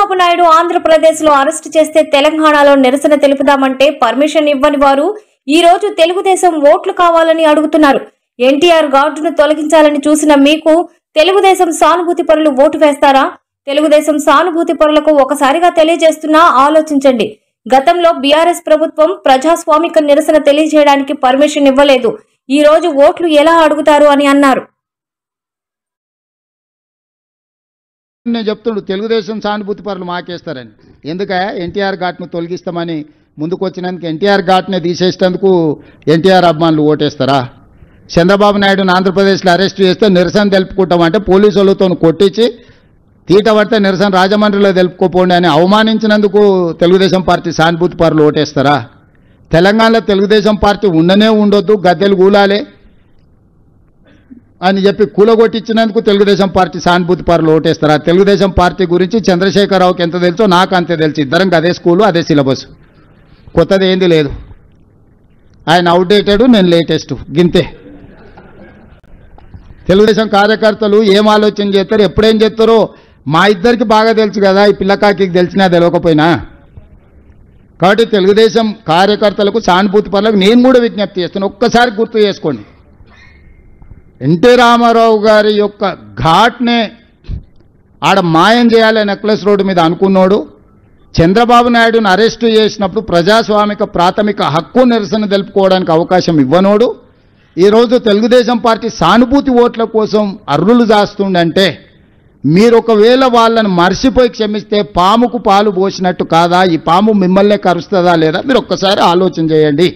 చంద్రబాబు నాయుడు ఆంధ్రప్రదేశ్లో అరెస్టు చేస్తే తెలంగాణలో నిరసన తెలుపుదామంటే పర్మిషన్ ఇవ్వని వారు ఈ రోజు తెలుగుదేశం ఓట్లు కావాలని అడుగుతున్నారు. ఎన్టీఆర్ గార్డును తొలగించాలని చూసిన మీకు తెలుగుదేశం సానుభూతి పరులు ఓటు వేస్తారా? తెలుగుదేశం సానుభూతి పరులకు ఒకసారిగా తెలియజేస్తున్నా ఆలోచించండి. గతంలో బీఆర్ఎస్ ప్రభుత్వం ప్రజాస్వామిక నిరసన తెలియజేయడానికి పర్మిషన్ ఇవ్వలేదు. ఈ రోజు ఓట్లు ఎలా అడుగుతారు అని అన్నారు. నేను చెప్తుండు తెలుగుదేశం సానుభూతి పరులు మాకేస్తారని. ఎందుకంటే ఎన్టీఆర్ ఘాట్ను తొలగిస్తామని ముందుకు వచ్చినందుకు ఎన్టీఆర్ ఘాట్ని తీసేసేందుకు ఎన్టీఆర్ అభిమానులు ఓటేస్తారా? చంద్రబాబు నాయుడుని ఆంధ్రప్రదేశ్లో అరెస్ట్ చేస్తే నిరసన తెలుపుకుంటామంటే పోలీసు వాళ్ళతో కొట్టించి తీట పడితే నిరసన రాజమండ్రిలో తెలుపుకోపోండి అని అవమానించినందుకు తెలుగుదేశం పార్టీ సానుభూతి పరులు ఓటేస్తారా? తెలంగాణలో తెలుగుదేశం పార్టీ ఉండనే ఉండొద్దు, గద్దెలు కూలాలే అని చెప్పి కూలగొట్టించినందుకు తెలుగుదేశం పార్టీ సానుభూతి పరులు ఓటేస్తారా? తెలుగుదేశం పార్టీ గురించి చంద్రశేఖరరావుకి ఎంత తెలుసో నాకు అంతే తెలుసు. ఇద్దరం అదే స్కూలు, అదే సిలబస్, కొత్తది ఏంది లేదు. ఆయన అవుట్డేటెడ్, నేను లేటెస్ట్, గింతే. తెలుగుదేశం కార్యకర్తలు ఏం ఆలోచన చేస్తారు, ఎప్పుడేం చేస్తారో మా ఇద్దరికి బాగా తెలుసు కదా, ఈ పిల్లకాకి తెలిసినా తెలియకపోయినా. కాబట్టి తెలుగుదేశం కార్యకర్తలకు సానుభూతి పరులకు నేను కూడా విజ్ఞప్తి చేస్తాను. ఒక్కసారి గుర్తు చేసుకోండి, ఎన్టీ రామారావు గారి యొక్క ఘాట్నే ఆడ మాయం చేయాలి నెక్లెస్ రోడ్డు మీద అనుకున్నాడు. చంద్రబాబు నాయుడును అరెస్టు చేసినప్పుడు ప్రజాస్వామిక ప్రాథమిక హక్కు నిరసన తెలుపుకోవడానికి అవకాశం ఇవ్వనోడు ఈరోజు తెలుగుదేశం పార్టీ సానుభూతి ఓట్ల కోసం అర్రులు చేస్తుండంటే మీరు ఒకవేళ వాళ్ళని మర్చిపోయి క్షమిస్తే పాముకు పాలు పోసినట్టు కాదా? ఈ పాము మిమ్మల్నే కరుస్తుందా లేదా? మీరు ఒక్కసారి ఆలోచన చేయండి.